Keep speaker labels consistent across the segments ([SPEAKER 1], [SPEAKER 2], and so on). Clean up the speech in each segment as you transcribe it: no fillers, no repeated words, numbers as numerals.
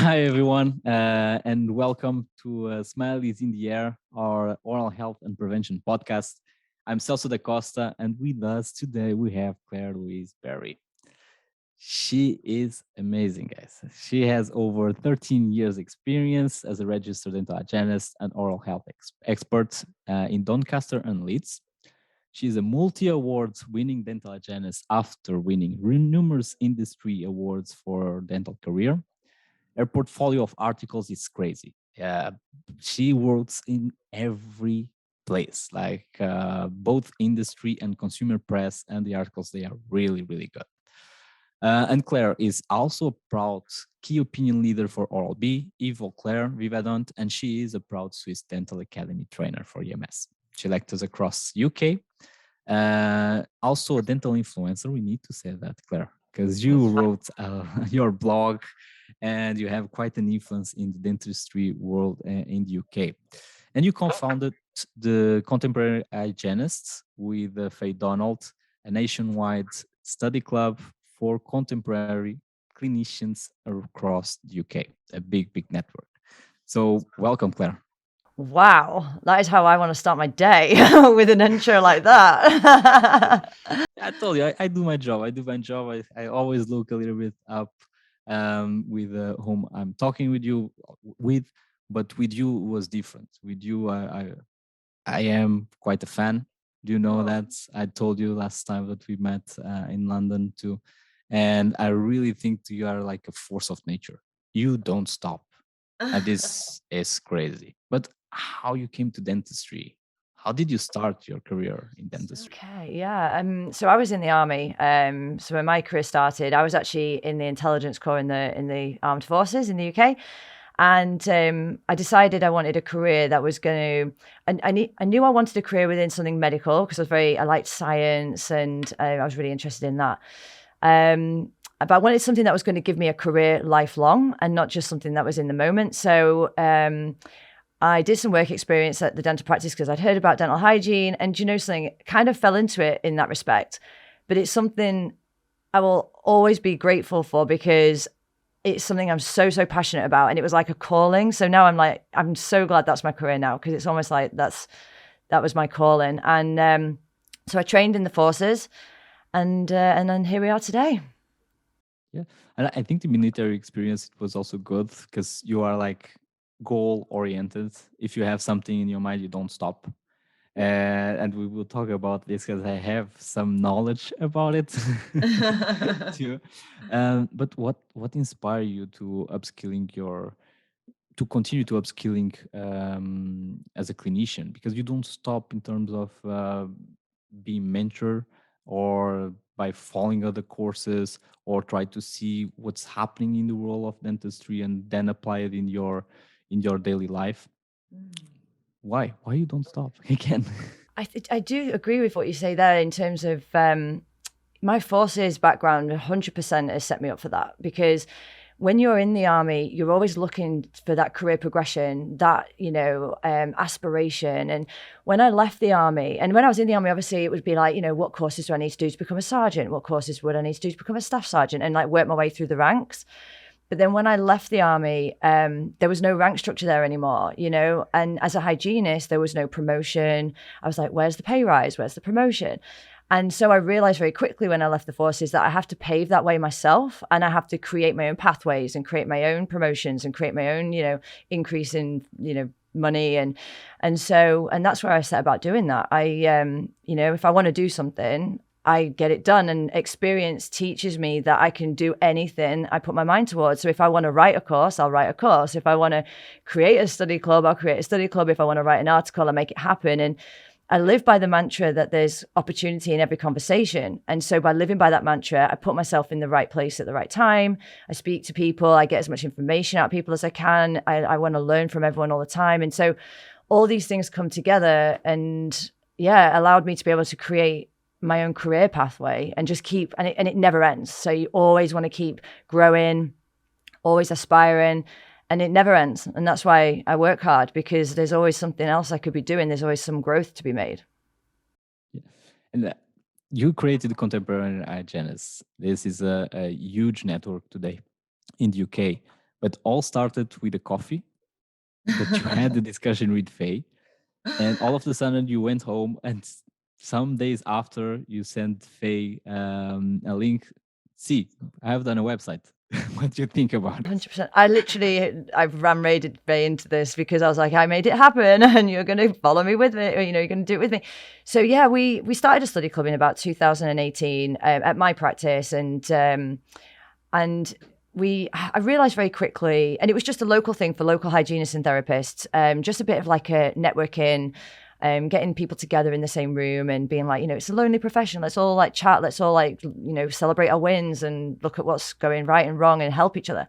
[SPEAKER 1] Hi, everyone, and welcome to Smile is in the Air, our oral health and prevention podcast. I'm Celso da Costa, and with us today we have Claire Louise Berry. She is amazing, guys. She has over 13 years experience as a registered dental hygienist and oral health expert in Doncaster and Leeds. She is a multi-awards winning dental hygienist after winning numerous industry awards for her dental career. Her portfolio of articles is crazy. She works in every place, like both industry and consumer press, and the articles, they are really, really good. And Claire is also a proud key opinion leader for Oral-B, Evo Claire Vivadont, and she is a proud Swiss Dental Academy trainer for EMS. She lectures across UK. Also a dental influencer, we need to say that, Claire, because you wrote your blog and you have quite an influence in the dentistry world in the UK. And you co-founded the Contemporary Hygienists with Faye Donald, a nationwide study club for contemporary clinicians across the UK, a big, big network. So welcome, Claire.
[SPEAKER 2] Wow, that is how I want to start my day with an intro like that.
[SPEAKER 1] I told you, I do my job. I always look a little bit up with whom I'm talking with you with, but with you was different. With you, I am quite a fan. Do you know that? I told you last time that we met in London too, and I really think you are like a force of nature. You don't stop, and this is crazy. But how you came to dentistry? How did you start your career in dentistry?
[SPEAKER 2] Okay, yeah. So I was in the army. So when my career started, I was actually in the intelligence corps in the armed forces in the UK. And I decided I wanted a career that was going to. I knew I wanted a career within something medical because I liked science and I was really interested in that. But I wanted something that was going to give me a career lifelong and not just something that was in the moment. So I did some work experience at the dental practice because I'd heard about dental hygiene, and you know something, kind of fell into it in that respect. But it's something I will always be grateful for because it's something I'm so passionate about, and it was like a calling. So now I'm so glad that's my career now because it's almost like that was my calling. And so I trained in the forces, and then here we are today.
[SPEAKER 1] Yeah, and I think the military experience was also good because you are like goal oriented. If you have something in your mind, you don't stop. And we will talk about this because I have some knowledge about it too. But what inspired you to continue to upskilling as a clinician? Because you don't stop in terms of being mentor or by following other courses or try to see what's happening in the world of dentistry and then apply it in your daily life. Why you don't stop again?
[SPEAKER 2] I do agree with what you say there in terms of my forces background. 100% has set me up for that because when you're in the army, you're always looking for that career progression, that, aspiration. And when I left the army, and when I was in the army, obviously it would be like, what courses do I need to do to become a sergeant? What courses would I need to do to become a staff sergeant? And like work my way through the ranks. But then when I left the army, there was no rank structure there anymore, and as a hygienist, there was no promotion. I was like, where's the pay rise? Where's the promotion? And so I realized very quickly when I left the forces that I have to pave that way myself, and I have to create my own pathways and create my own promotions and create my own, increase in, money. And that's where I set about doing that. If I want to do something, I get it done, and experience teaches me that I can do anything I put my mind towards. So if I want to write a course, I'll write a course. If I want to create a study club, I'll create a study club. If I want to write an article, I'll make it happen. And I live by the mantra that there's opportunity in every conversation. And so by living by that mantra, I put myself in the right place at the right time. I speak to people. I get as much information out of people as I can. I want to learn from everyone all the time. And so all these things come together and allowed me to be able to create my own career pathway and just keep, and it never ends. So you always want to keep growing, always aspiring, and it never ends. And that's why I work hard, because there's always something else I could be doing. There's always some growth to be made.
[SPEAKER 1] Yeah. And you created Contemporary Hygienist. This is a huge network today in the UK. But all started with a coffee that you had the discussion with Faye, and all of a sudden you went home, and some days after you sent Faye a link. See, I have done a website. What do you think about it?
[SPEAKER 2] 100%. I ram raided Ray into this because I was like, I made it happen and you're going to follow me with it, or, you're going to do it with me. So yeah, we started a study club in about 2018 at my practice. And I realized very quickly, and it was just a local thing for local hygienists and therapists, just a bit of like a networking, getting people together in the same room and being like, it's a lonely profession. Let's all like chat. Let's all like, celebrate our wins and look at what's going right and wrong and help each other.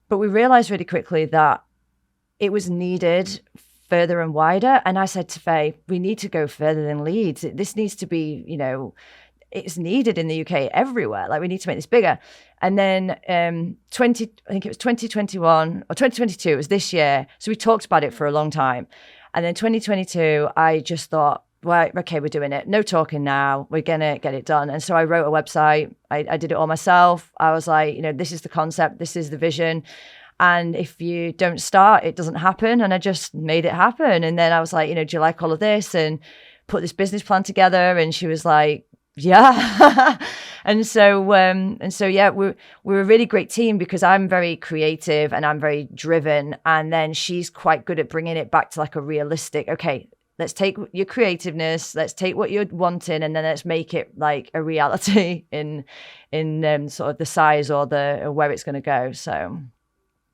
[SPEAKER 2] But we realized really quickly that it was needed further and wider. And I said to Faye, we need to go further than Leeds. This needs to be, it's needed in the UK everywhere. Like we need to make this bigger. And then I think it was 2021 or 2022, it was this year. So we talked about it for a long time. And then 2022, I just thought, well, okay, we're doing it. No talking now. We're going to get it done. And so I wrote a website. I did it all myself. I was like, this is the concept. This is the vision. And if you don't start, it doesn't happen. And I just made it happen. And then I was like, do you like all of this? And put this business plan together. And she was like, yeah. and so yeah, we're a really great team because I'm very creative and I'm very driven. And then she's quite good at bringing it back to like a realistic, okay, let's take your creativeness, let's take what you're wanting, and then let's make it like a reality in sort of the size or where it's going to go. So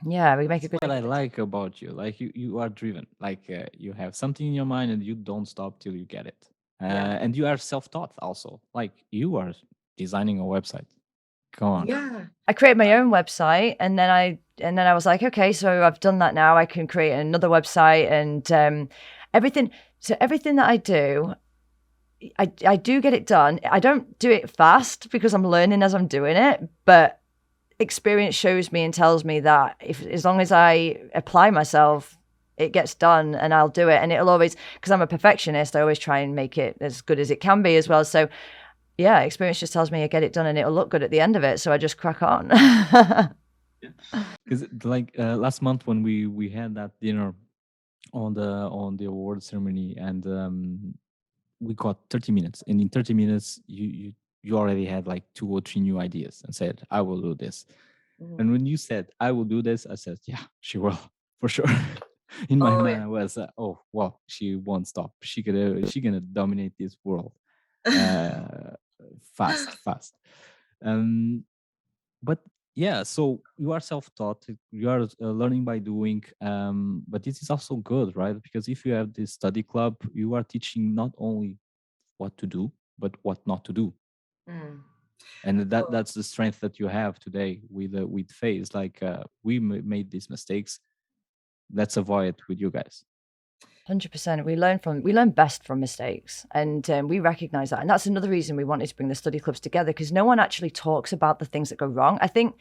[SPEAKER 2] yeah, we make a good.
[SPEAKER 1] What I like about you, like you are driven, like you have something in your mind and you don't stop till you get it. And you are self-taught also, like you are designing a website. Come on.
[SPEAKER 3] Yeah.
[SPEAKER 2] I created my own website and then I was like, okay, so I've done that now. I can create another website and everything. So everything that I do, I do get it done. I don't do it fast because I'm learning as I'm doing it, but experience shows me and tells me that as long as I apply myself, it gets done and I'll do it. And it'll always, because I'm a perfectionist, I always try and make it as good as it can be as well. So yeah, experience just tells me I get it done and it'll look good at the end of it. So I just crack on.
[SPEAKER 1] Because like last month when we had that dinner on the award ceremony, and we got 30 minutes, and in 30 minutes you already had like 2 or 3 new ideas and said, I will do this. And when you said I will do this, I said, yeah, she will, for sure. In my mind, I was, oh, well, she won't stop. She gonna dominate this world fast. But yeah, so you are self-taught. You are learning by doing. But this is also good, right? Because if you have this study club, you are teaching not only what to do, but what not to do. And that's the strength that you have today with Faye. It's like we made these mistakes. Let's avoid it with you guys.
[SPEAKER 2] 100%. We learn best from mistakes, and we recognize that. And that's another reason we wanted to bring the study clubs together, because no one actually talks about the things that go wrong. I think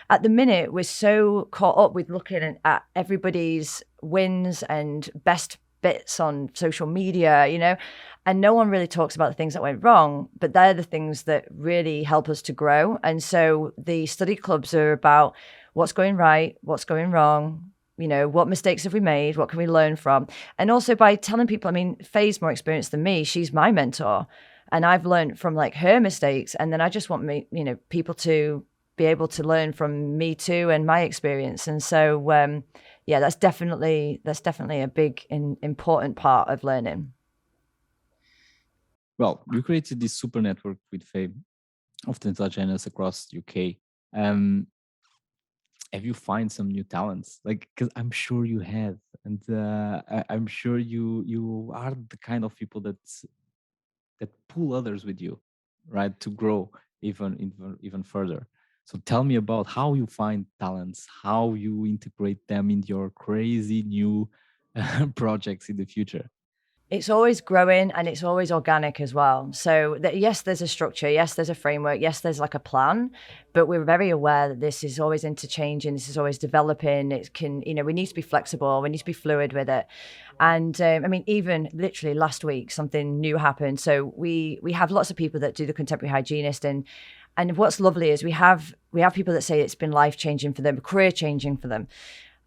[SPEAKER 2] at the minute we're so caught up with looking at everybody's wins and best bits on social media, and no one really talks about the things that went wrong, but they're the things that really help us to grow. And so the study clubs are about what's going right, what's going wrong, what mistakes have we made? What can we learn from? And also by telling people, I mean, Faye's more experienced than me. She's my mentor and I've learned from like her mistakes. And then I just want people to be able to learn from me too and my experience. And so, yeah, that's definitely a big important part of learning.
[SPEAKER 1] Well, you created this super network with Faye of dental hygienists across UK. Have you find some new talents? Like, because I'm sure you have, and I'm sure you are the kind of people that pull others with you, right, to grow even further. So tell me about how you find talents, how you integrate them in your crazy new projects in the future.
[SPEAKER 2] It's always growing and it's always organic as well. So yes, there's a structure. Yes, there's a framework. Yes, there's like a plan, but we're very aware that this is always interchanging. This is always developing. It can, we need to be flexible. We need to be fluid with it. And I mean, even literally last week, something new happened. So we have lots of people that do the contemporary hygienist, and And what's lovely is we have people that say it's been life-changing for them, career-changing for them.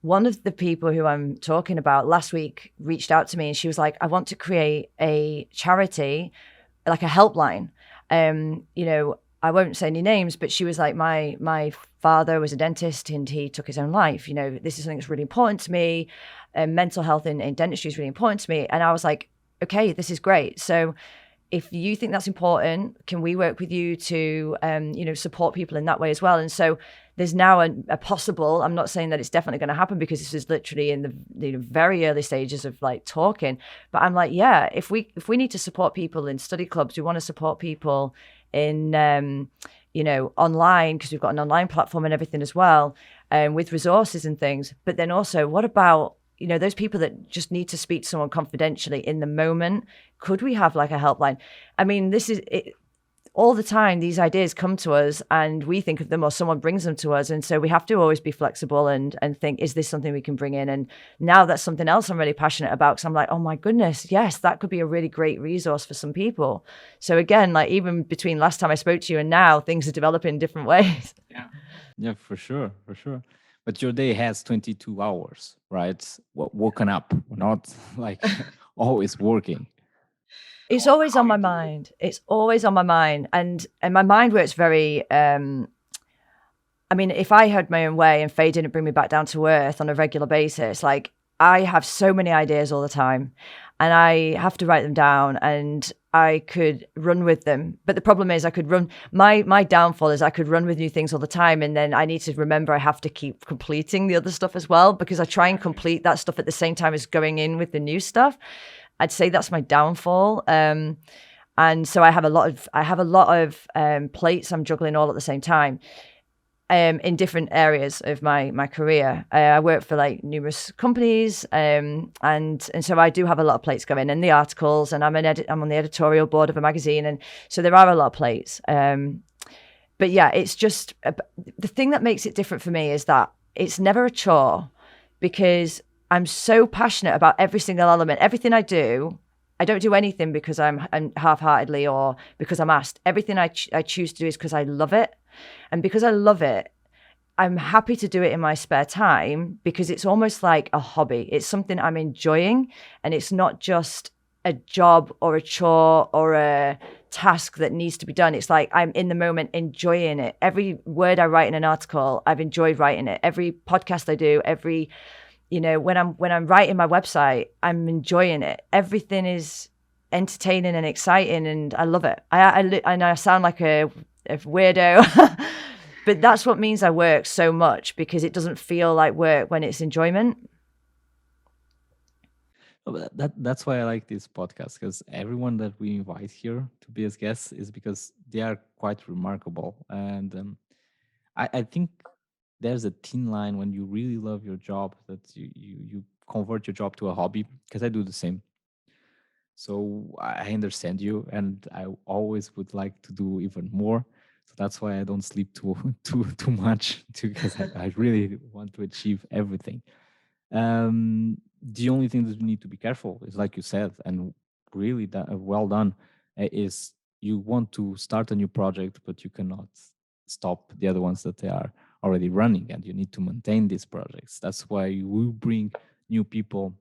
[SPEAKER 2] One of the people who I'm talking about last week reached out to me and she was like, I want to create a charity, like a helpline. I won't say any names, but she was like, my father was a dentist and he took his own life. This is something that's really important to me. Mental health in dentistry is really important to me. And I was like, okay, this is great. So if you think that's important, can we work with you to, support people in that way as well? And so there's now a possible, I'm not saying that it's definitely going to happen because this is literally in the very early stages of like talking, but I'm like, yeah, if we need to support people in study clubs, we want to support people in, online, because we've got an online platform and everything as well, with resources and things. But then also, what about, those people that just need to speak to someone confidentially in the moment? Could we have like a helpline? I mean, this is it. All the time, these ideas come to us and we think of them or someone brings them to us. And so we have to always be flexible and think, is this something we can bring in? And now that's something else I'm really passionate about, because I'm like, oh my goodness, yes, that could be a really great resource for some people. So again, like even between last time I spoke to you and now, things are developing in different ways.
[SPEAKER 1] Yeah, for sure. But your day has 22 hours, right? Woken up, not like always working.
[SPEAKER 2] It's always on my mind. It's always on my mind. And my mind works very, if I had my own way and Faye didn't bring me back down to earth on a regular basis, like I have so many ideas all the time and I have to write them down and I could run with them. But the problem is I could run, my downfall is I could run with new things all the time. And then I need to remember I have to keep completing the other stuff as well, because I try and complete that stuff at the same time as going in with the new stuff. I'd say that's my downfall. And so I have a lot of plates I'm juggling all at the same time, in different areas of my career. I work for like numerous companies, and so I do have a lot of plates going, and the articles, and I'm on the editorial board of a magazine, and so there are a lot of plates. But yeah, it's just the thing that makes it different for me is that it's never a chore, because I'm so passionate about every single element. Everything I do, I don't do anything because I'm half-heartedly or because I'm asked. Everything I choose to do is because I love it. And because I love it, I'm happy to do it in my spare time, because it's almost like a hobby. It's something I'm enjoying, and it's not just a job or a chore or a task that needs to be done. It's like I'm in the moment enjoying it. Every word I write in an article, I've enjoyed writing it. Every podcast I do, when I'm writing my website, I'm enjoying it. Everything is entertaining and exciting, and I love it. I know I sound like a weirdo, but that's what means I work so much, because it doesn't feel like work when it's enjoyment.
[SPEAKER 1] That's why I like this podcast, because everyone that we invite here to be as guests is because they are quite remarkable. And I think there's a thin line when you really love your job that you convert your job to a hobby, because I do the same. So I understand you, and I always would like to do even more. So that's why I don't sleep too much, because I really want to achieve everything. The only thing that we need to be careful is, like you said, and really well done, is you want to start a new project, but you cannot stop the other ones that they are already running, and you need to maintain these projects. That's why you will bring new people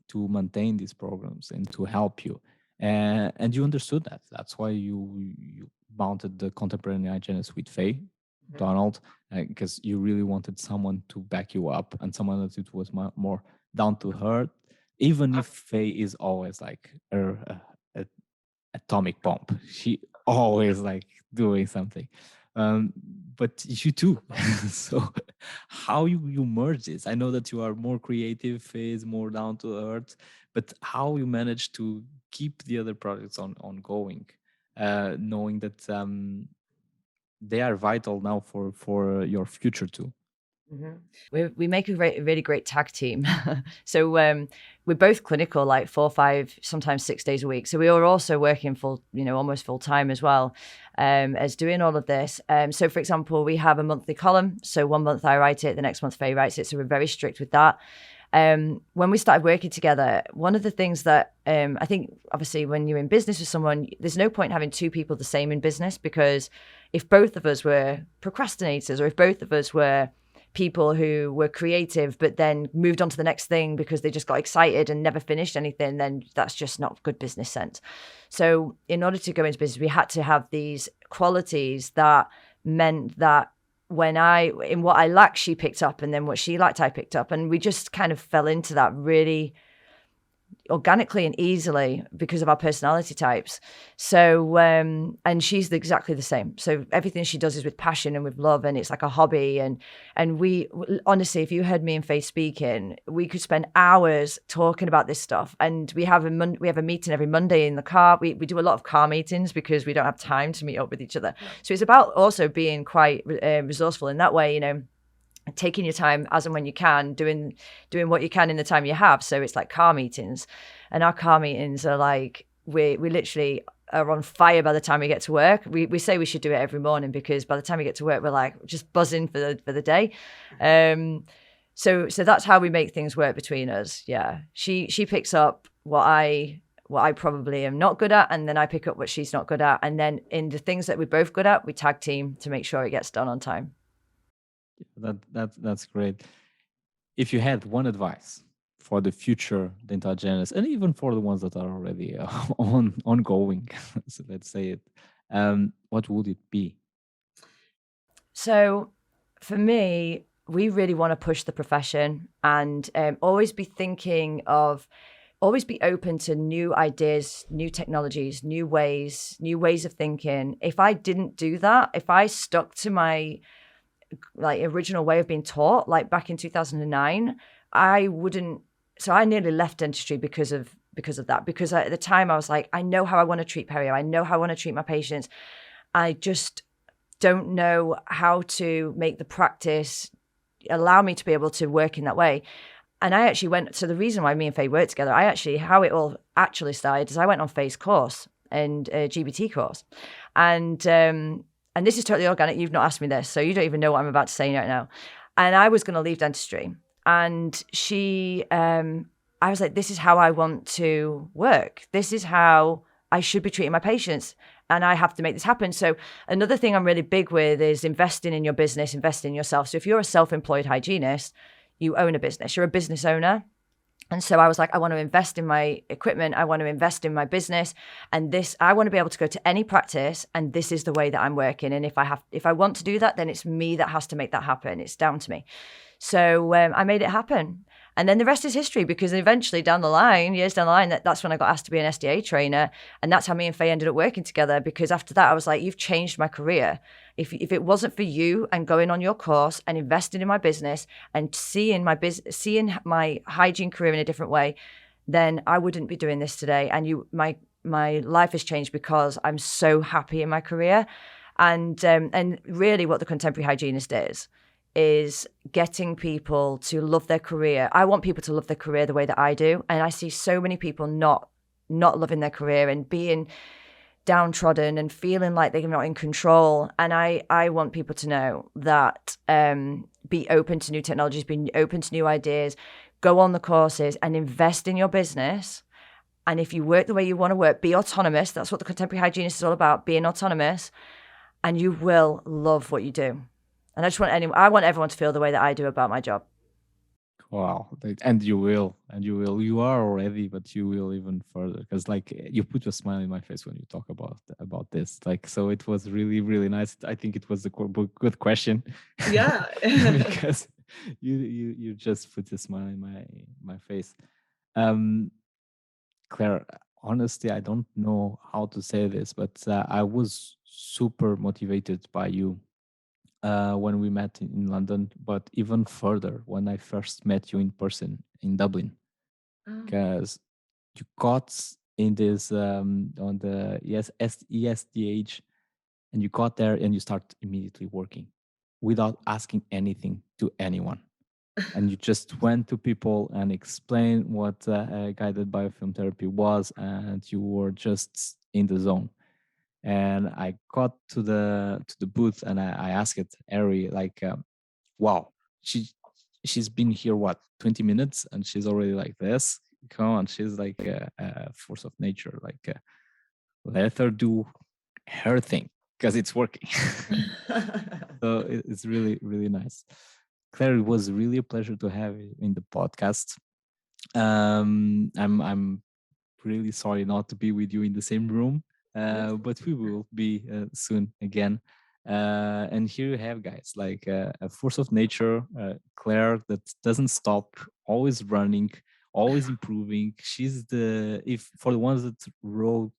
[SPEAKER 1] to maintain these programs and to help you. And you understood that. That's why you mounted the Contemporary Hygienist with Faye Donald, because you really wanted someone to back you up, and someone that it was more down to earth, even if Faye is always like a atomic bomb. She always like doing something. But you too. So how you merge this? I know that you are more creative, Faye more down to earth, but how you manage to keep the other projects ongoing, knowing that they are vital now for your future too.
[SPEAKER 2] Mm-hmm. We make a really great tag team. So we're both clinical, like 4, 5, sometimes 6 days a week. So we are also working almost full time as well, as doing all of this. So for example, we have a monthly column. So one month I write it, the next month Faye writes it. So we're very strict with that. When we started working together, one of the things that I think, obviously, when you're in business with someone, there's no point having two people the same in business, because if both of us were procrastinators, or if both of us were people who were creative but then moved on to the next thing because they just got excited and never finished anything, then that's just not good business sense. So in order to go into business, we had to have these qualities that meant that in what I lacked, she picked up, and then what she liked, I picked up. And we just kind of fell into that really organically and easily because of our personality types. So, and she's exactly the same. So everything she does is with passion and with love, and it's like a hobby. And we, honestly, if you heard me and Faye speaking, we could spend hours talking about this stuff. And we have a meeting every Monday in the car. We do a lot of car meetings because we don't have time to meet up with each other. So it's about also being quite resourceful in that way, taking your time as and when you can, doing what you can in the time you have. So it's like car meetings, and our car meetings are like, we literally are on fire by the time we get to work. We say we should do it every morning, because by the time we get to work, we're like just buzzing for the day. So that's how we make things work between us. Yeah, she picks up what I probably am not good at, and then I pick up what she's not good at, and then in the things that we're both good at, we tag team to make sure it gets done on time.
[SPEAKER 1] That's great. If you had one advice for the future dental hygienists, and even for the ones that are already ongoing, so let's say it, what would it be?
[SPEAKER 2] So for me, we really want to push the profession, and always be open to new ideas, new technologies, new ways of thinking. If I didn't do that, if I stuck to my original way of being taught, like back in 2009, I wouldn't. So I nearly left dentistry because of that. Because at the time I was like, I know how I want to treat perio. I know how I want to treat my patients. I just don't know how to make the practice allow me to be able to work in that way. And I actually went. So the reason why me and Faye worked together, how it all actually started is I went on Faye's course and GBT course, and this is totally organic. You've not asked me this, so you don't even know what I'm about to say right now. And I was going to leave dentistry. And I was like, this is how I want to work. This is how I should be treating my patients. And I have to make this happen. So another thing I'm really big with is investing in your business, investing in yourself. So if you're a self-employed hygienist, you own a business. You're a business owner. And so I was like, I want to invest in my equipment. I want to invest in my business. And I want to be able to go to any practice, and this is the way that I'm working. And if I want to do that, then it's me that has to make that happen. It's down to me. So I made it happen. And then the rest is history, because eventually years down the line, that's when I got asked to be an SDA trainer. And that's how me and Faye ended up working together, because after that, I was like, you've changed my career. If it wasn't for you and going on your course and investing in my business and seeing my hygiene career in a different way, then I wouldn't be doing this today. And my life has changed because I'm so happy in my career. And really what the contemporary hygienist is getting people to love their career. I want people to love their career the way that I do. And I see so many people not loving their career and being downtrodden and feeling like they're not in control. And I want people to know that be open to new technologies, be open to new ideas, go on the courses and invest in your business. And if you work the way you want to work, be autonomous. That's what the contemporary hygienist is all about, being autonomous, and you will love what you do. And I want everyone to feel the way that I do about my job.
[SPEAKER 1] Wow. And you will. You are already, but you will even further, because like you put a smile in my face when you talk about this. Like, so it was really, really nice. I think it was a good question.
[SPEAKER 3] Yeah.
[SPEAKER 1] Because you just put a smile in my face. Claire, honestly, I don't know how to say this, but I was super motivated by you when we met in London, but even further when I first met you in person in Dublin, because you got in this on the ESDH, and you got there and you start immediately working without asking anything to anyone. And you just went to people and explained what guided biofilm therapy was, and you were just in the zone. And I got to the booth and I asked Ari, like, wow, she's been here 20 minutes, and she's already like this. Come on, she's like a force of nature. Like let her do her thing because it's working. So it's really, really nice. Claire, it was really a pleasure to have you in the podcast. I'm really sorry not to be with you in the same room, but we will be soon again. And here you have, guys, like a force of nature, Claire, that doesn't stop, always running, always improving. She's if for the ones that wrote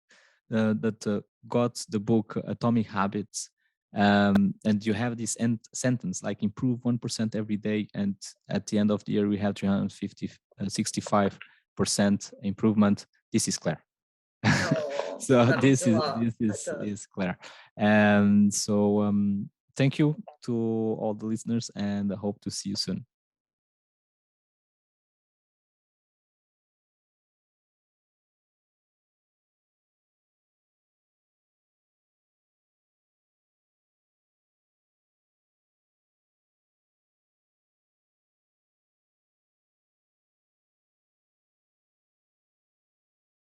[SPEAKER 1] that got the book Atomic Habits, and you have this end sentence like improve 1% every day, and at the end of the year we have 65% improvement. This is Claire.
[SPEAKER 2] Oh,
[SPEAKER 1] So
[SPEAKER 2] that's
[SPEAKER 1] this
[SPEAKER 2] a
[SPEAKER 1] is
[SPEAKER 2] lot.
[SPEAKER 1] is Claire. And so thank you to all the listeners, and I hope to see you soon.